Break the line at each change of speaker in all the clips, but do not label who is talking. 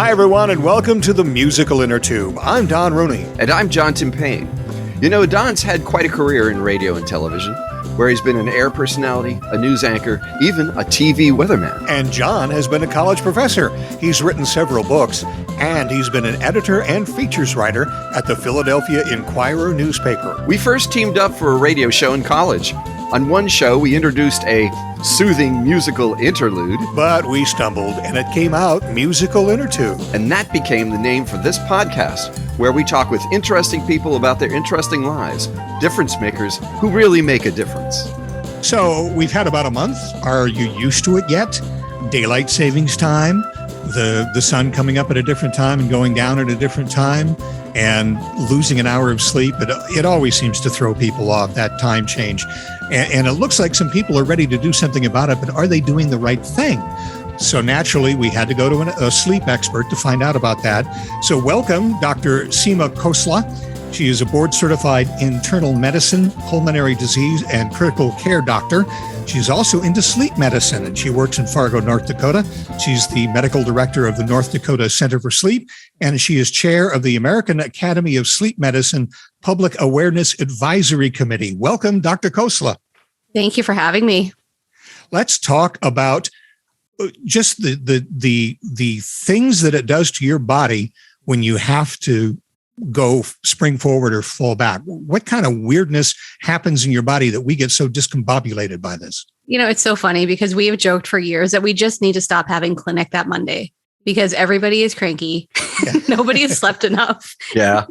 Hi, everyone, and welcome to the musical Innertube. I'm Don Rooney.
And I'm John Timpane. You know, Don's had quite a career in radio and television, where he's been an air personality, a news anchor, even a TV weatherman.
And John has been a college professor. He's written several books, and he's been an editor and features writer at the Philadelphia Inquirer newspaper.
We first teamed up for a radio show in college. On one show, we introduced a soothing musical interlude.
But we stumbled, and it came out Musical Innertube.
And that became the name for this podcast, where we talk with interesting people about their interesting lives, difference makers who really make a difference.
So we've had about a month. Are you used to it yet? Daylight savings time, the sun coming up at a different time and going down at a different time, and losing an hour of sleep. It always seems to throw people off, that time change. And it looks like some people are ready to do something about it, but are they doing the right thing? So naturally, we had to go to a sleep expert to find out about that. So welcome, Dr. Seema Khosla. She is a board-certified internal medicine, pulmonary disease, and critical care doctor. She's also into sleep medicine, and she works in Fargo, North Dakota. She's the medical director of the North Dakota Center for Sleep, and she is chair of the American Academy of Sleep Medicine Public Awareness Advisory Committee. Welcome, Dr. Khosla.
Thank you for having me.
Let's talk about just the things that it does to your body when you have to go spring forward or fall back. What kind of weirdness happens in your body that we get so discombobulated by this?
You know, it's so funny because we have joked for years that we just need to stop having clinic that Monday because everybody is cranky. Yeah. Nobody has slept enough.
Yeah.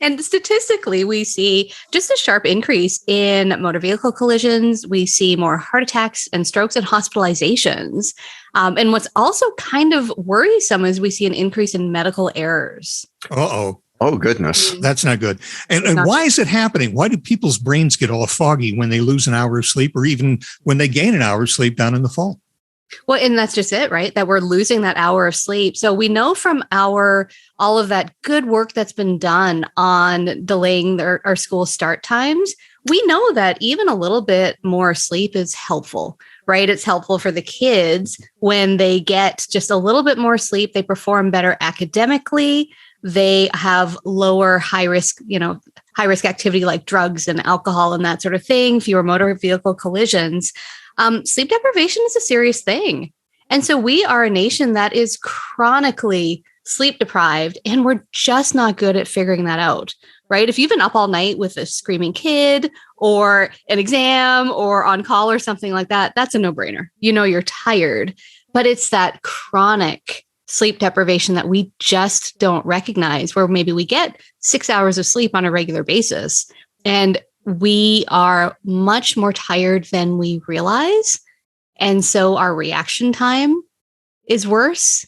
And statistically, we see just a sharp increase in motor vehicle collisions. We see more heart attacks and strokes and hospitalizations. And what's also kind of worrisome is we see an increase in medical errors.
Uh-oh.
Oh, goodness.
That's not good. And why is it happening? Why do people's brains get all foggy when they lose an hour of sleep or even when they gain an hour of sleep down in the fall?
Well, and that's just it, right? That we're losing that hour of sleep. So we know from all of that good work that's been done on delaying our school start times, we know that even a little bit more sleep is helpful, right? It's helpful for the kids when they get just a little bit more sleep. They perform better academically. They have lower high risk activity like drugs and alcohol and that sort of thing, fewer motor vehicle collisions. Sleep deprivation is a serious thing. And so we are a nation that is chronically sleep deprived, and we're just not good at figuring that out, right? If you've been up all night with a screaming kid or an exam or on call or something like that, that's a no-brainer. You know you're tired, but it's that chronic sleep deprivation that we just don't recognize, where maybe we get 6 hours of sleep on a regular basis and we are much more tired than we realize. And so our reaction time is worse.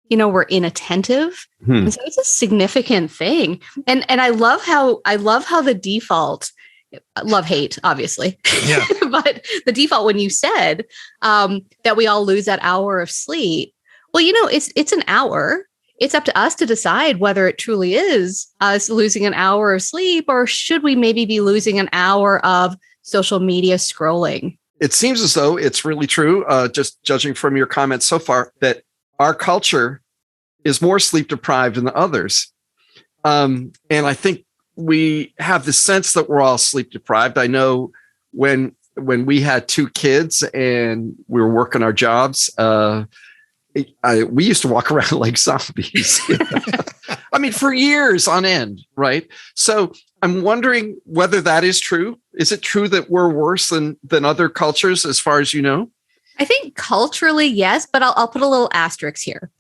You know, we're inattentive. And so it's a significant thing. And I love how the default, love hate, obviously. Yeah. But the default when you said that we all lose that hour of sleep. Well, you know, it's an hour. It's up to us to decide whether it truly is us losing an hour of sleep, or should we maybe be losing an hour of social media scrolling?
It seems as though it's really true, just judging from your comments so far, that our culture is more sleep deprived than others. And I think we have the sense that we're all sleep deprived. I know when we had two kids and we were working our jobs, we used to walk around like zombies. I mean, for years on end, right? So I'm wondering whether that is true. Is it true that we're worse than other cultures, as far as you know?
I think culturally, yes, but I'll put a little asterisk here.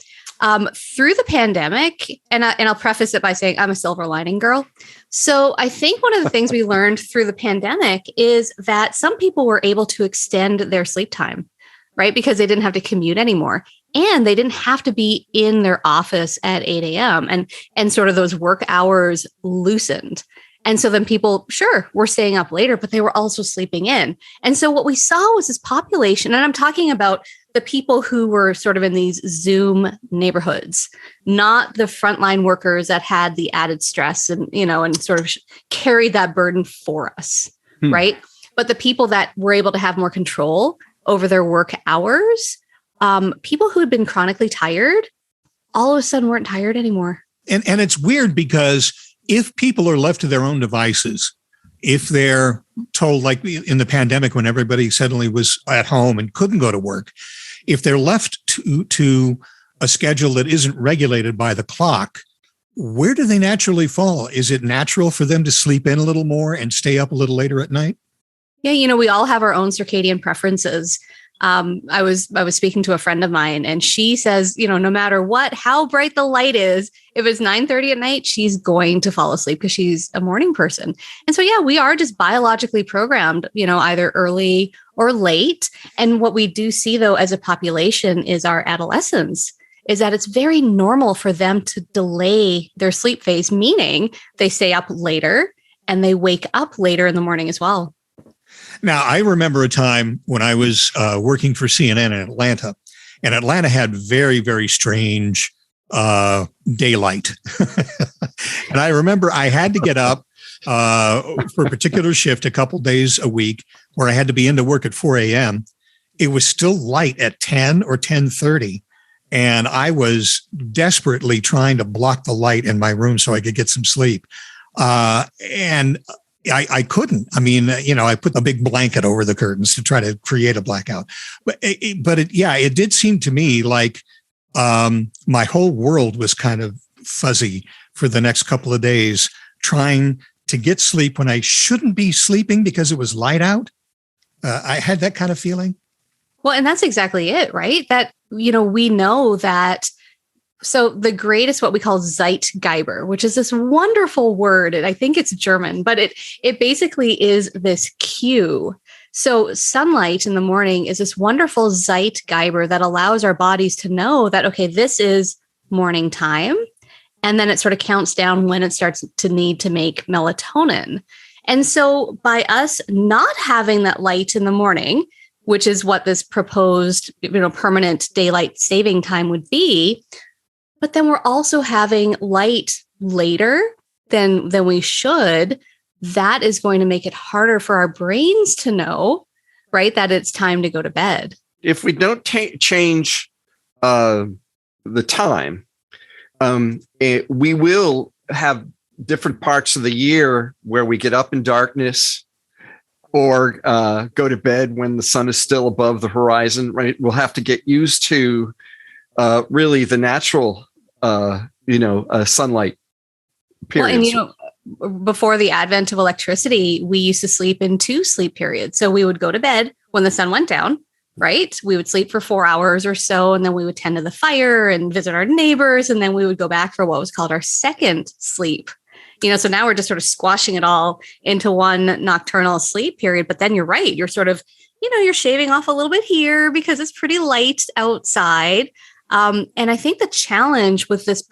Through the pandemic, and I'll preface it by saying I'm a silver lining girl. So I think one of the things we learned through the pandemic is that some people were able to extend their sleep time, right? Because they didn't have to commute anymore. And they didn't have to be in their office at 8 a.m. and sort of those work hours loosened. And so then people, sure, were staying up later, but they were also sleeping in. And so what we saw was this population, and I'm talking about the people who were sort of in these Zoom neighborhoods, not the frontline workers that had the added stress and, and sort of carried that burden for us, right? But the people that were able to have more control over their work hours, people who had been chronically tired all of a sudden weren't tired anymore.
And it's weird because if people are left to their own devices, if they're told, like in the pandemic when everybody suddenly was at home and couldn't go to work, if they're left to a schedule that isn't regulated by the clock, where do they naturally fall? Is it natural for them to sleep in a little more and stay up a little later at night?
Yeah, we all have our own circadian preferences. I was speaking to a friend of mine, and she says, no matter how bright the light is, if it's 9:30 at night, she's going to fall asleep because she's a morning person. And so, yeah, we are just biologically programmed, either early or late. And what we do see, though, as a population is our adolescents, is that it's very normal for them to delay their sleep phase, meaning they stay up later and they wake up later in the morning as well.
Now, I remember a time when I was working for CNN in Atlanta, and Atlanta had very, very strange daylight. And I remember I had to get up for a particular shift a couple days a week where I had to be into work at 4 a.m. It was still light at 10 or 10:30. And I was desperately trying to block the light in my room so I could get some sleep. And I couldn't. I mean, I put a big blanket over the curtains to try to create a blackout. But it did seem to me like my whole world was kind of fuzzy for the next couple of days, trying to get sleep when I shouldn't be sleeping because it was light out. I had that kind of feeling.
Well, and that's exactly it, right? That, we know that. So the greatest, what we call Zeitgeber, which is this wonderful word, and I think it's German, but it basically is this cue. So sunlight in the morning is this wonderful Zeitgeber that allows our bodies to know that, okay, this is morning time. And then it sort of counts down when it starts to need to make melatonin. And so by us not having that light in the morning, which is what this proposed, permanent daylight saving time would be, but then we're also having light later than we should. That is going to make it harder for our brains to know, right, that it's time to go to bed.
If we don't change the time, we will have different parts of the year where we get up in darkness or go to bed when the sun is still above the horizon, right? We'll have to get used to really the natural sunlight periods.
Well, and before the advent of electricity, we used to sleep in 2 sleep periods. So we would go to bed when the sun went down, right? We would sleep for 4 hours or so, and then we would tend to the fire and visit our neighbors. And then we would go back for what was called our second sleep. So now we're just sort of squashing it all into one nocturnal sleep period. But then you're right. You're sort of, you're shaving off a little bit here because it's pretty light outside. And I think the challenge with this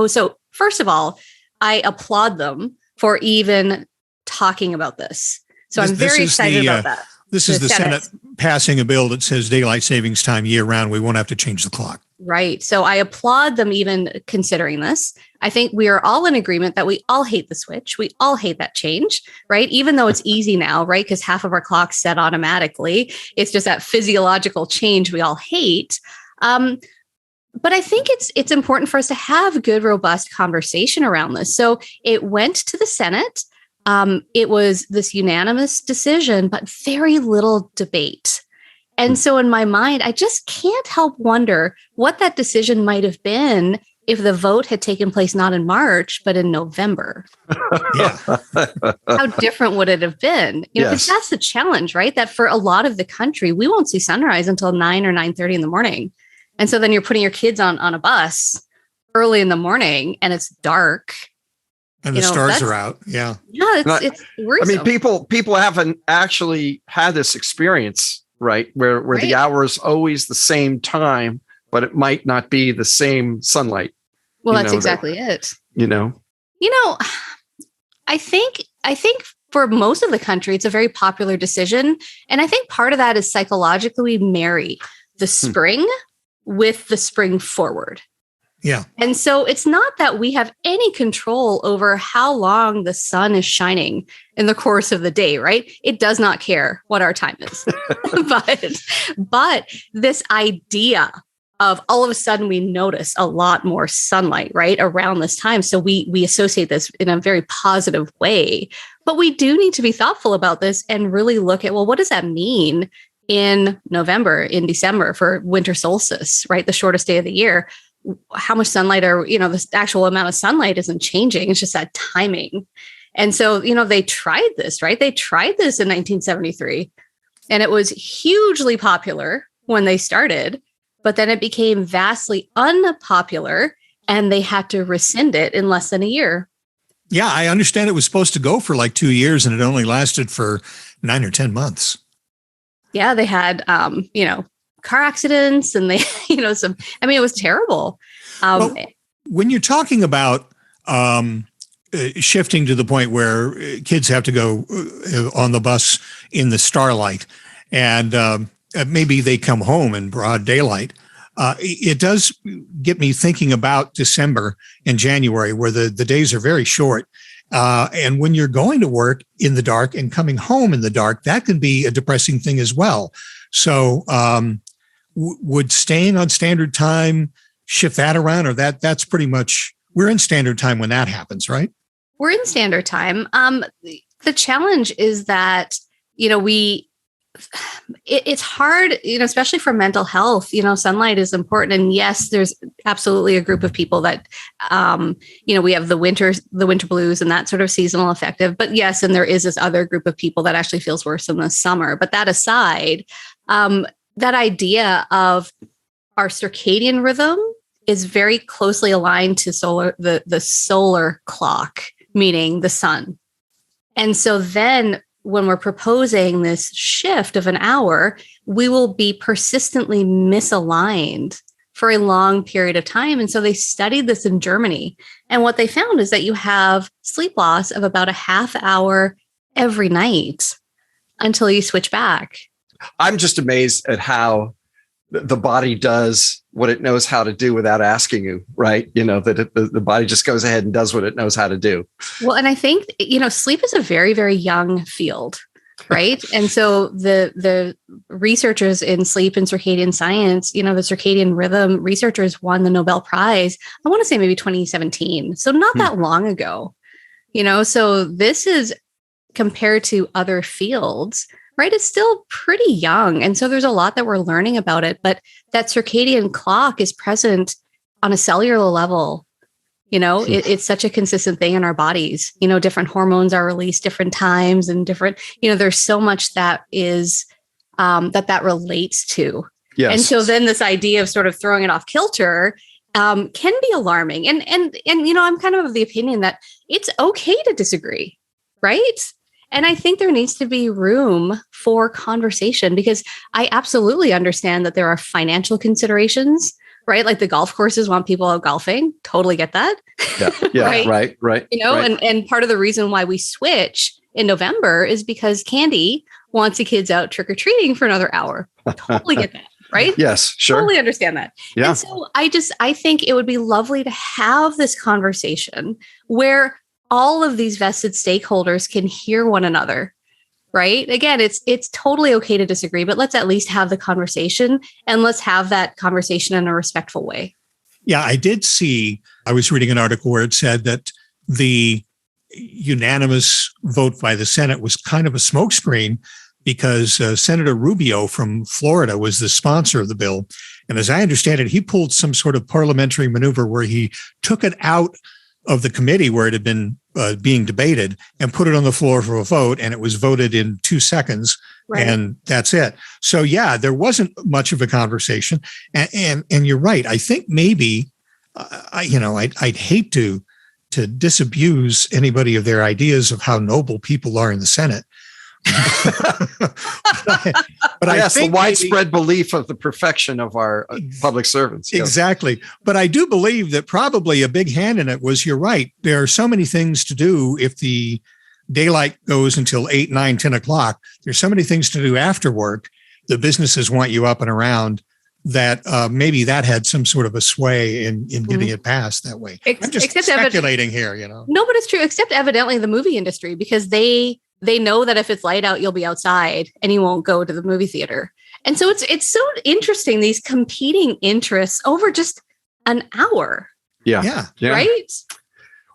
so first of all, I applaud them for even talking about this. So I'm very excited about that.
This is the Senate passing a bill that says daylight savings time year round. We won't have to change the clock.
Right. So I applaud them even considering this. I think we are all in agreement that we all hate the switch. We all hate that change, right? Even though it's easy now, right? Because half of our clock's set automatically. It's just that physiological change we all hate. But I think it's important for us to have good, robust conversation around this. So it went to the Senate. It was this unanimous decision, but very little debate. And so in my mind, I just can't help wonder what that decision might have been if the vote had taken place not in March, but in November.
Yeah.
How different would it have been? Because that's the challenge, right? That for a lot of the country, we won't see sunrise until 9 or 9:30 in the morning. And so then you're putting your kids on a bus early in the morning and it's dark.
And the stars are out. Yeah.
Yeah, it's worrisome.
I mean, people haven't actually had this experience, right? Where right. The hour is always the same time, but it might not be the same sunlight.
Well, that's exactly it. I think for most of the country, it's a very popular decision. And I think part of that is psychologically we marry the spring with the spring forward.
Yeah.
And so it's not that we have any control over how long the sun is shining in the course of the day, right? It does not care what our time is. but this idea of all of a sudden we notice a lot more sunlight right around this time. So we associate this in a very positive way, but we do need to be thoughtful about this and really look at, well, what does that mean in November, in December for winter solstice, right? The shortest day of the year. How much sunlight the actual amount of sunlight isn't changing. It's just that timing. And so, they tried this, right? They tried this in 1973 and it was hugely popular when they started, but then it became vastly unpopular and they had to rescind it in less than a year.
Yeah, I understand it was supposed to go for like 2 years and it only lasted for 9 or 10 months.
Yeah, they had, car accidents and they, it was terrible.
Well, when you're talking about shifting to the point where kids have to go on the bus in the starlight and maybe they come home in broad daylight, it does get me thinking about December and January where the days are very short. And when you're going to work in the dark and coming home in the dark, that can be a depressing thing as well. So would staying on standard time shift that around, or that's pretty much, we're in standard time when that happens, right?
We're in standard time. The challenge is that, it's hard, especially for mental health, sunlight is important. And yes, there's absolutely a group of people that, we have the winter blues and that sort of seasonal affective, but yes. And there is this other group of people that actually feels worse in the summer. But that aside, that idea of our circadian rhythm is very closely aligned to the solar clock, meaning the sun. And so then when we're proposing this shift of an hour, we will be persistently misaligned for a long period of time. And so they studied this in Germany. And what they found is that you have sleep loss of about a half hour every night until you switch back.
I'm just amazed at how the body does what it knows how to do without asking you, right? That the body just goes ahead and does what it knows how to do.
Well, and I think, sleep is a very, very young field, right? And so the researchers in sleep and circadian science, the circadian rhythm researchers won the Nobel Prize, I want to say maybe 2017. So not that long ago, so this is compared to other fields, right? It's still pretty young. And so there's a lot that we're learning about it, but that circadian clock is present on a cellular level. It's such a consistent thing in our bodies. Different hormones are released different times and different, there's so much that is, that relates to. Yes. And so then this idea of sort of throwing it off kilter can be alarming. And I'm kind of the opinion that it's okay to disagree, right? And I think there needs to be room for conversation because I absolutely understand that there are financial considerations, right? Like the golf courses want people out golfing. Totally get that.
Yeah. Right.
And part of the reason why we switch in November is because Candy wants the kids out trick-or-treating for another hour. Totally get that. Right?
Yes, sure.
Totally understand that.
Yeah.
And so I think it would be lovely to have this conversation where all of these vested stakeholders can hear one another, right? Again, it's totally okay to disagree, but let's at least have the conversation and let's have that conversation in a respectful way.
Yeah, I was reading an article where it said that the unanimous vote by the Senate was kind of a smokescreen because Senator Rubio from Florida was the sponsor of the bill. And as I understand it, he pulled some sort of parliamentary maneuver where he took it out of the committee where it had been being debated and put it on the floor for a vote, and it was voted in 2 seconds, right. And that's it. So yeah, there wasn't much of a conversation, and you're right. I think maybe I'd hate to disabuse anybody of their ideas of how noble people are in the Senate. but
yes, the widespread belief of the perfection of our public servants. Yes.
Exactly. But I do believe that probably a big hand in it was, you're right. There are so many things to do if the daylight goes until 8, 9, 10 o'clock. There's so many things to do after work. The businesses want you up and around, that maybe that had some sort of a sway in getting it passed that way. I'm just speculating here,
No, but it's true, except evidently the movie industry, because they know that if it's light out, you'll be outside and you won't go to the movie theater. And so it's so interesting, these competing interests over just an hour.
Yeah.
Right?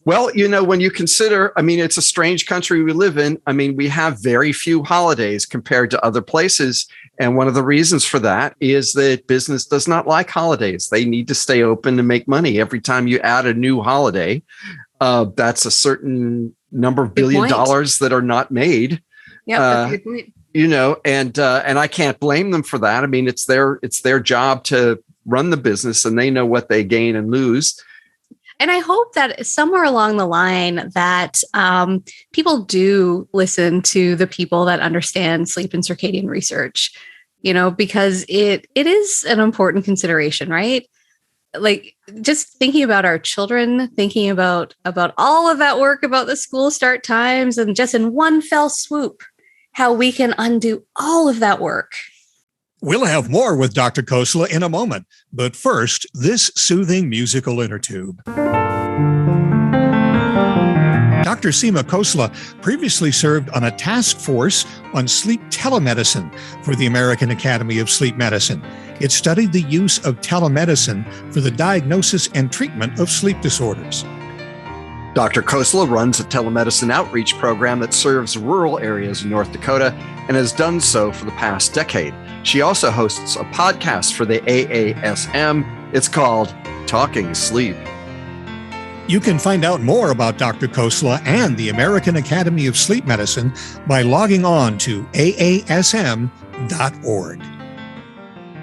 Well, when you consider, it's a strange country we live in. We have very few holidays compared to other places. And one of the reasons for that is that business does not like holidays. They need to stay open to make money. Every time you add a new holiday, that's a certain number of billion dollars that are not made.
Yeah, that's a good point.
And I can't blame them for that. It's their job to run the business, and they know what they gain and lose.
And I hope that somewhere along the line that people do listen to the people that understand sleep and circadian research, because it is an important consideration, right? Like just thinking about our children, thinking about all of that work about the school start times, and just in one fell swoop, how we can undo all of that work.
We'll have more with Dr. Khosla in a moment, but first, this soothing musical Innertube. Dr. Seema Khosla previously served on a task force on sleep telemedicine for the American Academy of Sleep Medicine. It studied the use of telemedicine for the diagnosis and treatment of sleep disorders.
Dr. Khosla runs a telemedicine outreach program that serves rural areas in North Dakota and has done so for the past decade. She also hosts a podcast for the AASM. It's called Talking Sleep.
You can find out more about Dr. Khosla and the American Academy of Sleep Medicine by logging on to aasm.org.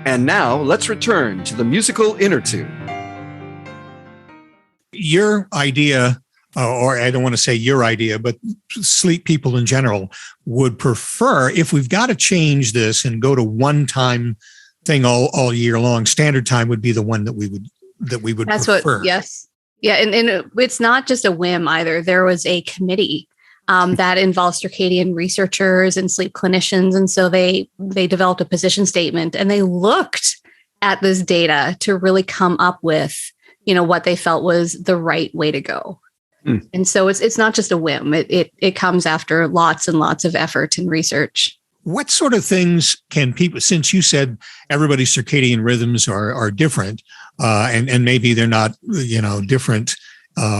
And now let's return to the musical Innertube.
Your idea, or I don't want to say your idea, but sleep people in general would prefer, if we've got to change this and go to one time thing all year long, standard time would be the one that we would
That's
prefer.
Yes. Yeah. And it's not just a whim either. There was a committee that involves circadian researchers and sleep clinicians. And so they developed a position statement, and they looked at this data to really come up with, what they felt was the right way to go. And so it's not just a whim. It comes after lots and lots of effort and research.
What sort of things can people, since you said everybody's circadian rhythms are different, and maybe they're not, different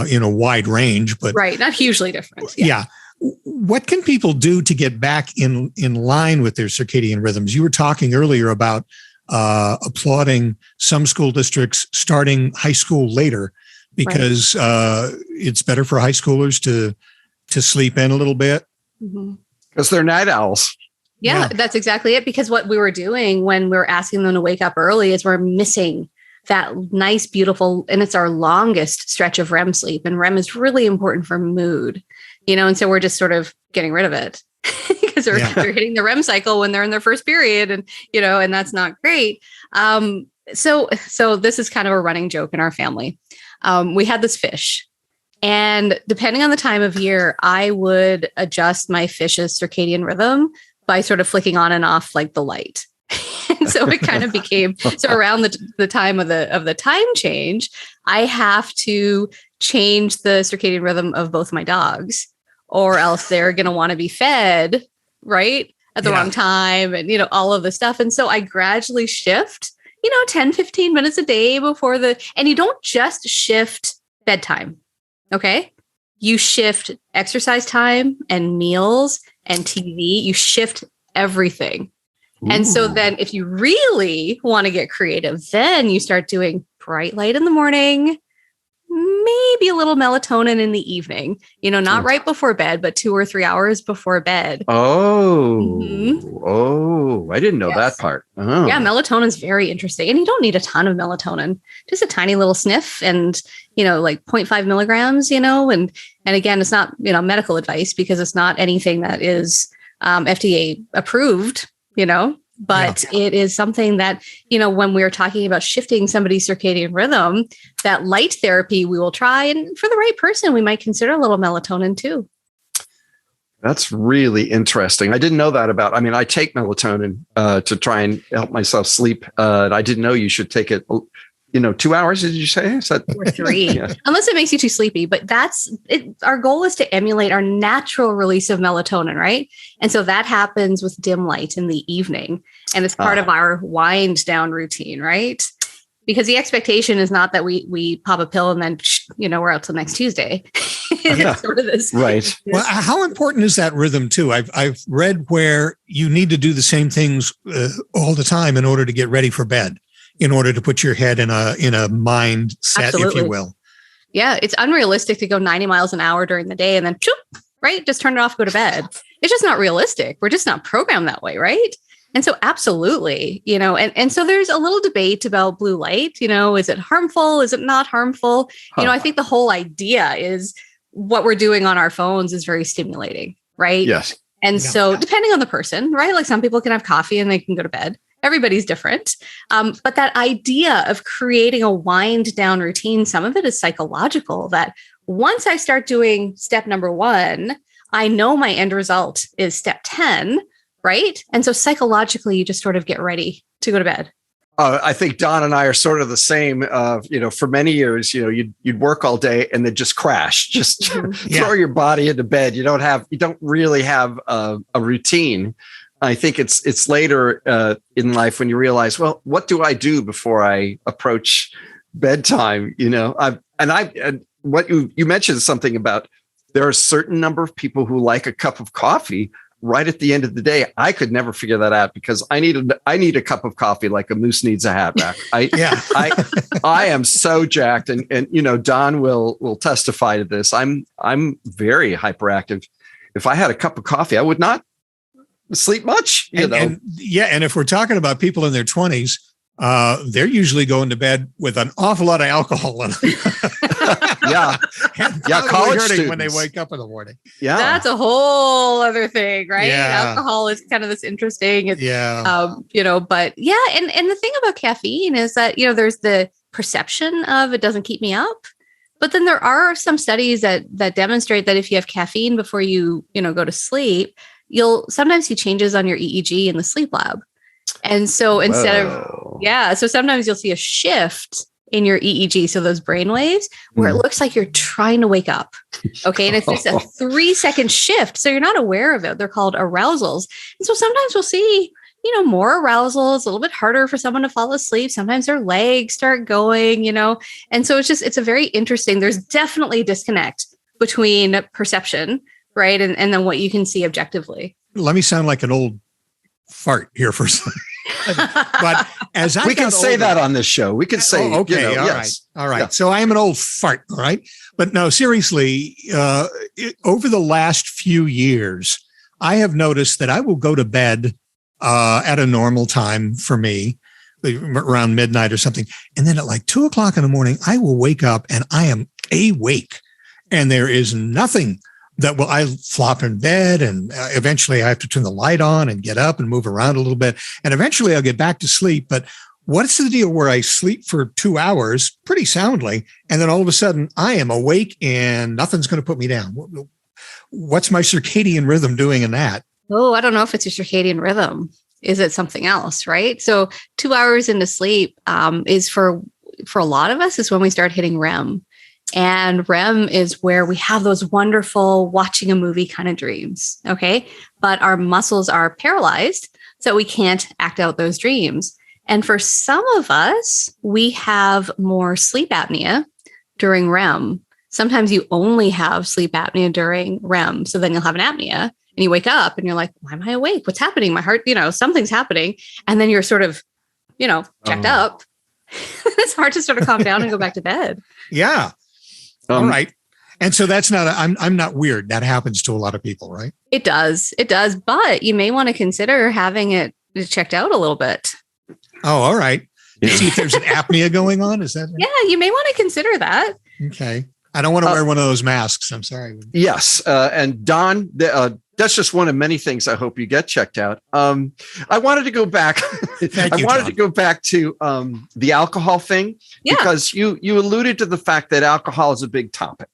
in a wide range, but
right, not hugely different.
Yeah. What can people do to get back in line with their circadian rhythms? You were talking earlier about applauding some school districts starting high school later because it's better for high schoolers to sleep in a little bit.
Because they're night owls.
Yeah, that's exactly it. Because what we were doing when we were asking them to wake up early is we're missing that nice, beautiful, and it's our longest stretch of REM sleep. And REM is really important for mood, and so we're just sort of getting rid of it because they're hitting the REM cycle when they're in their first period, and, and that's not great. So this is kind of a running joke in our family. We had this fish, and depending on the time of year, I would adjust my fish's circadian rhythm by sort of flicking on and off like the light. And so it kind of became, so around the time of the time change, I have to change the circadian rhythm of both my dogs, or else they're going to want to be fed, right, at the wrong time, and, all of the stuff. And so I gradually shift, 10, 15 minutes a day before and you don't just shift bedtime. Okay. You shift exercise time and meals and TV, you shift everything. Ooh. And so then if you really want to get creative, then you start doing bright light in the morning, maybe a little melatonin in the evening, not right before bed, but 2 or 3 hours before bed.
Oh, I didn't know that part. Oh.
Yeah, melatonin is very interesting. And you don't need a ton of melatonin, just a tiny little sniff and, like 0.5 milligrams, and again, it's not, medical advice because it's not anything that is FDA approved, but it is something that, when we're talking about shifting somebody's circadian rhythm, that light therapy we will try. And for the right person, we might consider a little melatonin too.
That's really interesting. I didn't know that I take melatonin to try and help myself sleep. I didn't know you should take it 2 hours, did you say? Is that,
or 3,
yeah.
Unless it makes you too sleepy. But that's it. Our goal is to emulate our natural release of melatonin, right? And so that happens with dim light in the evening. And it's part of our wind down routine, right? Because the expectation is not that we pop a pill and then, we're out till next Tuesday. It's sort of this.
Right.
Well, how important is that rhythm too? I've read where you need to do the same things all the time in order to get ready for bed, in order to put your head in a mind set,
Absolutely.
if you will.
Yeah, it's unrealistic to go 90 miles an hour during the day and then, right, just turn it off, go to bed. It's just not realistic. We're just not programmed that way, right? And so absolutely, and so there's a little debate about blue light, is it harmful? Is it not harmful? I think the whole idea is what we're doing on our phones is very stimulating, right?
Yes.
And so depending on the person, right? Like some people can have coffee and they can go to bed. Everybody's different. But that idea of creating a wind down routine, some of it is psychological, that once I start doing step number 1, I know my end result is step 10. Right. And so psychologically, you just sort of get ready to go to bed.
I think Don and I are sort of the same. For many years, you'd work all day and then just crash, just throw your body into bed. You don't really have a routine. I think it's later in life when you realize, well, what do I do before I approach bedtime? And what you mentioned something about, there are a certain number of people who like a cup of coffee right at the end of the day. I could never figure that out because I need a cup of coffee like a moose needs a hat rack. I am so jacked, and Don will testify to this. I'm very hyperactive. If I had a cup of coffee, I would not sleep much.
And if we're talking about people in their 20s, they're usually going to bed with an awful lot of alcohol in them.
College students
when they wake up in the morning.
Yeah,
that's a whole other thing, right?
Yeah.
Alcohol is kind of this interesting.
But
and the thing about caffeine is that there's the perception of it doesn't keep me up, but then there are some studies that demonstrate that if you have caffeine before you go to sleep, you'll sometimes see changes on your EEG in the sleep lab. And so so sometimes you'll see a shift in your EEG, so those brain waves, where it looks like you're trying to wake up. Okay. And it's just a 3-second shift. So you're not aware of it. They're called arousals. And so sometimes we'll see, more arousals, a little bit harder for someone to fall asleep. Sometimes their legs start going, and so it's a very interesting, there's definitely a disconnect between perception, right? And then what you can see objectively.
Let me sound like an old fart here for a second. But as I
we can say older, that on this show, we can say,
okay, all right. Yeah. So I am an old fart, all right? But no, seriously, over the last few years, I have noticed that I will go to bed at a normal time for me, around midnight or something. And then at like 2:00 in the morning, I will wake up and I am awake. And there is nothing that I flop in bed, and eventually I have to turn the light on and get up and move around a little bit. And eventually I'll get back to sleep. But what's the deal where I sleep for 2 hours pretty soundly, and then all of a sudden I am awake and nothing's going to put me down? What's my circadian rhythm doing in that?
Oh, I don't know if it's your circadian rhythm. Is it something else, right? So 2 hours into sleep is for a lot of us is when we start hitting REM. And REM is where we have those wonderful watching a movie kind of dreams. Okay. But our muscles are paralyzed, so we can't act out those dreams. And for some of us, we have more sleep apnea during REM. Sometimes you only have sleep apnea during REM. So then you'll have an apnea and you wake up and you're like, why am I awake? What's happening? My heart, something's happening. And then you're sort of, jacked up. It's hard to sort of calm down and go back to bed.
Yeah. All right. And so that's not, I'm not weird. That happens to a lot of people, right?
It does. But you may want to consider having it checked out a little bit.
Oh, all right. Yeah. See if there's an apnea going on. Is that?
Yeah, you may want to consider that.
Okay. I don't want to wear one of those masks. I'm sorry.
Yes. And Don, that's just one of many things I hope you get checked out. I wanted to go back. I wanted to go back to the alcohol thing, because you alluded to the fact that alcohol is a big topic.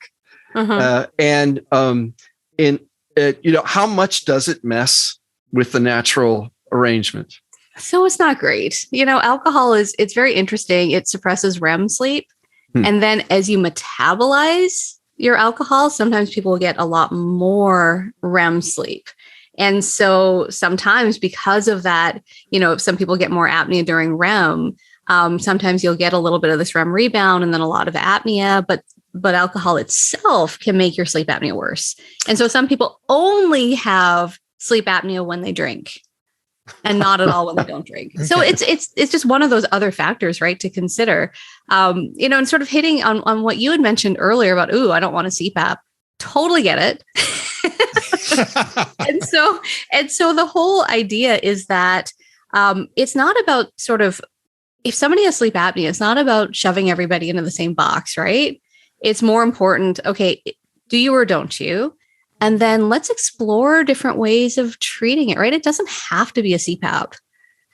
And how much does it mess with the natural arrangement?
So it's not great. Alcohol it's very interesting. It suppresses REM sleep. And then as you metabolize your alcohol, sometimes people will get a lot more REM sleep. And so sometimes because of that, if some people get more apnea during REM, sometimes you'll get a little bit of this REM rebound and then a lot of apnea, but alcohol itself can make your sleep apnea worse. And so some people only have sleep apnea when they drink and not at all when they don't drink. Okay. So it's just one of those other factors, right, to consider. And sort of hitting on what you had mentioned earlier about, I don't want a CPAP. Totally get it. and so the whole idea is that it's not about sort of, if somebody has sleep apnea, it's not about shoving everybody into the same box, right? It's more important, okay, do you or don't you? And then let's explore different ways of treating it, right? It doesn't have to be a CPAP,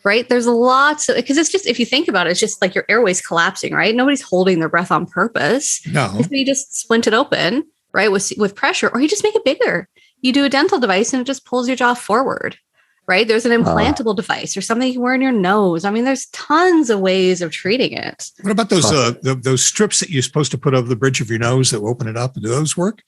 right? There's lots of, because it's just, if you think about it, it's just like your airway's collapsing, right? Nobody's holding their breath on purpose.
No.
So you just splint it open, right? With pressure, or you just make it bigger. You do a dental device and it just pulls your jaw forward, right? There's an implantable device or something you wear in your nose. I mean, there's tons of ways of treating it.
What about those strips that you're supposed to put over the bridge of your nose that will open it up? Do those work?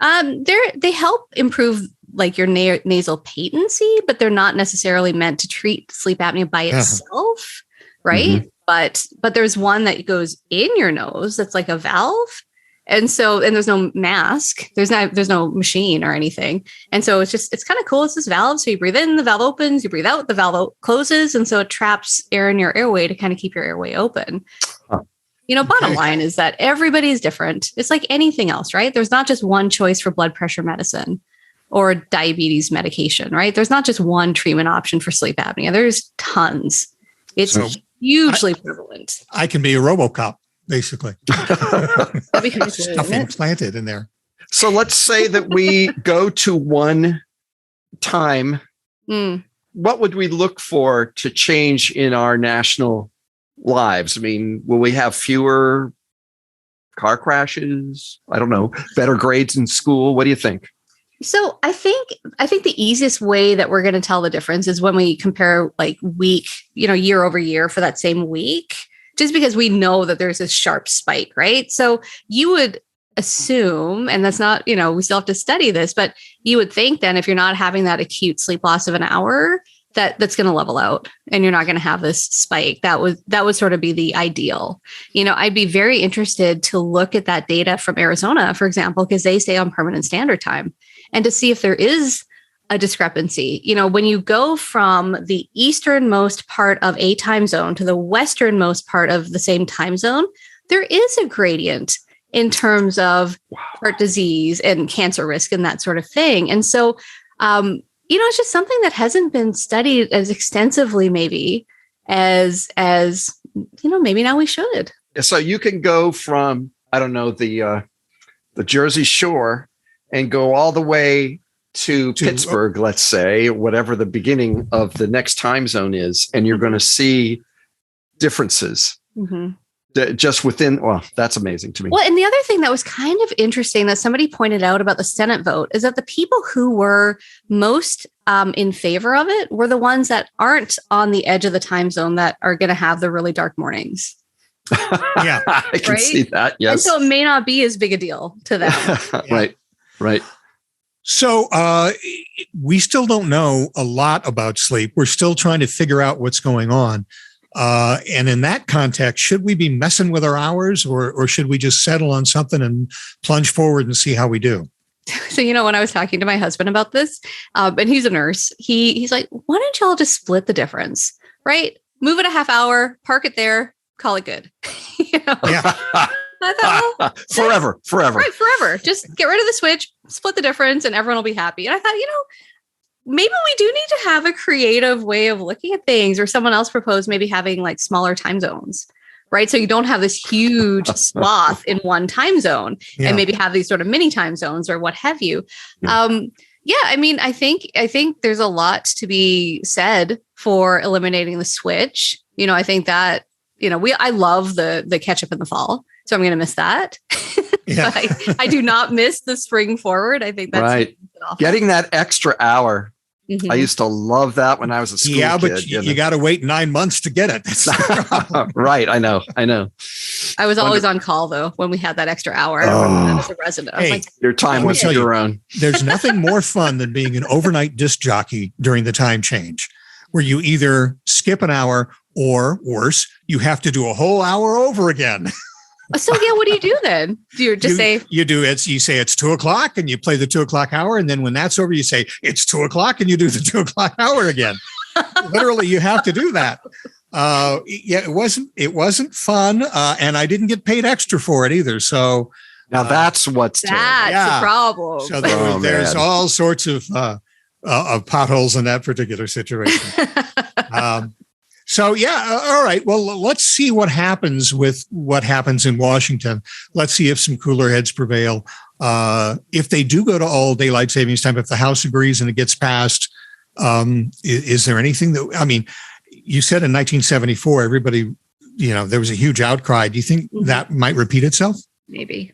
They help improve like your nasal patency, but they're not necessarily meant to treat sleep apnea by itself, right? Mm-hmm. But there's one that goes in your nose that's like a valve. And there's no mask, there's no machine or anything. And so it's kind of cool. It's this valve. So you breathe in, the valve opens, you breathe out, the valve closes. And so it traps air in your airway to kind of keep your airway open. Bottom line is that everybody is different. It's like anything else, right? There's not just one choice for blood pressure medicine or diabetes medication, right? There's not just one treatment option for sleep apnea. There's tons. It's hugely prevalent.
I can be a RoboCop. Basically,
That'd be cool,
stuff implanted in there.
So let's say that we go to one time. What would we look for to change in our national lives? I mean, will we have fewer car crashes? I don't know. Better grades in school? What do you think?
So I think the easiest way that we're going to tell the difference is when we compare like week, year over year for that same week. Just because we know that there's a sharp spike, right? So you would assume, and that's not, we still have to study this, but you would think then if you're not having that acute sleep loss of an hour, that's going to level out and you're not going to have this spike. That would sort of be the ideal. I'd be very interested to look at that data from Arizona, for example, because they stay on permanent standard time, and to see if there is a discrepancy. When you go from the easternmost part of a time zone to the westernmost part of the same time zone, there is a gradient in terms of heart disease and cancer risk and that sort of thing. And so, it's just something that hasn't been studied as extensively, maybe as maybe now we should.
So you can go from, I don't know, the Jersey Shore and go all the way to Pittsburgh, let's say, whatever the beginning of the next time zone is, and you're going to see differences just within. Well, that's amazing to me.
Well, and the other thing that was kind of interesting that somebody pointed out about the Senate vote is that the people who were most in favor of it were the ones that aren't on the edge of the time zone that are going to have the really dark mornings.
Yeah,
I can see that. Yes.
And so it may not be as big a deal to them.
Right.
So we still don't know a lot about sleep. We're still trying to figure out what's going on. And in that context, should we be messing with our hours or should we just settle on something and plunge forward and see how we do?
So, when I was talking to my husband about this, and he's a nurse, he's like, why don't y'all just split the difference, right? Move it a half hour, park it there, call it good.
Yeah.
I thought,
forever.
Right, forever. Just get rid of the switch, split the difference, and everyone will be happy. And I thought, maybe we do need to have a creative way of looking at things, or someone else proposed maybe having like smaller time zones, right? So you don't have this huge swath in one time zone, and maybe have these sort of mini time zones or what have you. I think there's a lot to be said for eliminating the switch. I think that, I love the ketchup in the fall. So I'm going to miss that.
Yeah.
I do not miss the spring forward. I think that's
right. Getting that extra hour
Mhm.
I used to love that when I was a school
Yeah,
kid.
but you got to wait 9 months to get it. That's the problem.
Right. I know.
I was always on call though when we had that extra hour. I remember that as a resident. I was
Hey,
like,
Your time
Let me
was
tell you,
your own.
There's nothing more fun than being an overnight disc jockey during the time change, where you either skip an hour or worse, you have to do a whole hour over again.
so yeah, what do you do then? Do you just say,
You say it's 2:00 and you play the 2:00 hour. And then when that's over, you say it's 2:00 and you do the 2:00 hour again. Literally, you have to do that. Yeah, it wasn't fun. And I didn't get paid extra for it either. So
Now that's what's
that's
Yeah.
a problem?
So
Oh,
there's
man.
all sorts of potholes in that particular situation. So yeah, all right. Well, let's see what happens in Washington. Let's see if some cooler heads prevail. If they do go to all daylight savings time, if the House agrees and it gets passed, is there anything that, I mean, you said in 1974, everybody, there was a huge outcry. Do you think that might repeat itself?
Maybe.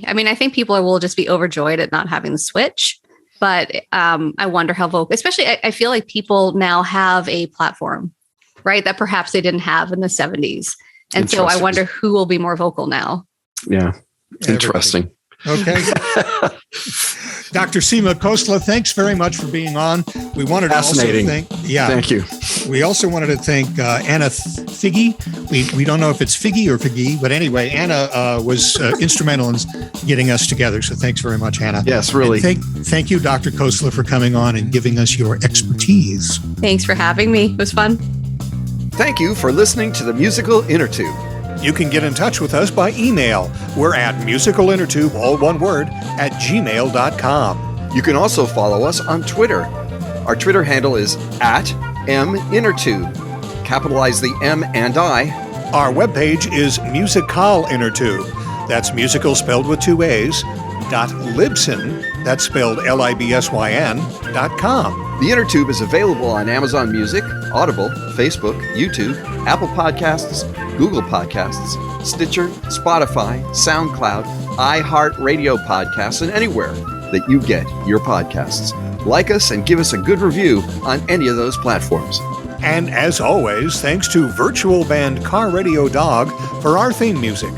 I mean, I think people will just be overjoyed at not having the switch, but I wonder how vocal, especially I feel like people now have a platform, right? That perhaps they didn't have in the 70s. And so I wonder who will be more vocal now.
Yeah. Interesting.
Okay. Dr. Seema Khosla, thanks very much for being on. We wanted to also
Thank you.
We also wanted to thank Anna Figgy. We don't know if it's Figgy or Figgy, but anyway, Anna was instrumental in getting us together. So thanks very much, Anna.
Yes, really.
Thank you, Dr. Khosla, for coming on and giving us your expertise.
Thanks for having me. It was fun.
Thank you for listening to the Musical Innertube.
You can get in touch with us by email. We're at musicalinnertube, all one word, @gmail.com.
You can also follow us on Twitter. Our Twitter handle is @MInnertube. Capitalize the M and I.
Our webpage is Musical Innertube. That's musical spelled with 2 A's, .libsyn, that's spelled LIBSYN.com.
The Innertube is available on Amazon Music, Audible, Facebook, YouTube, Apple Podcasts, Google Podcasts, Stitcher, Spotify, SoundCloud, iHeartRadio Podcasts, and anywhere that you get your podcasts. Like us and give us a good review on any of those platforms.
And as always, thanks to virtual band Car Radio Dog for our theme music.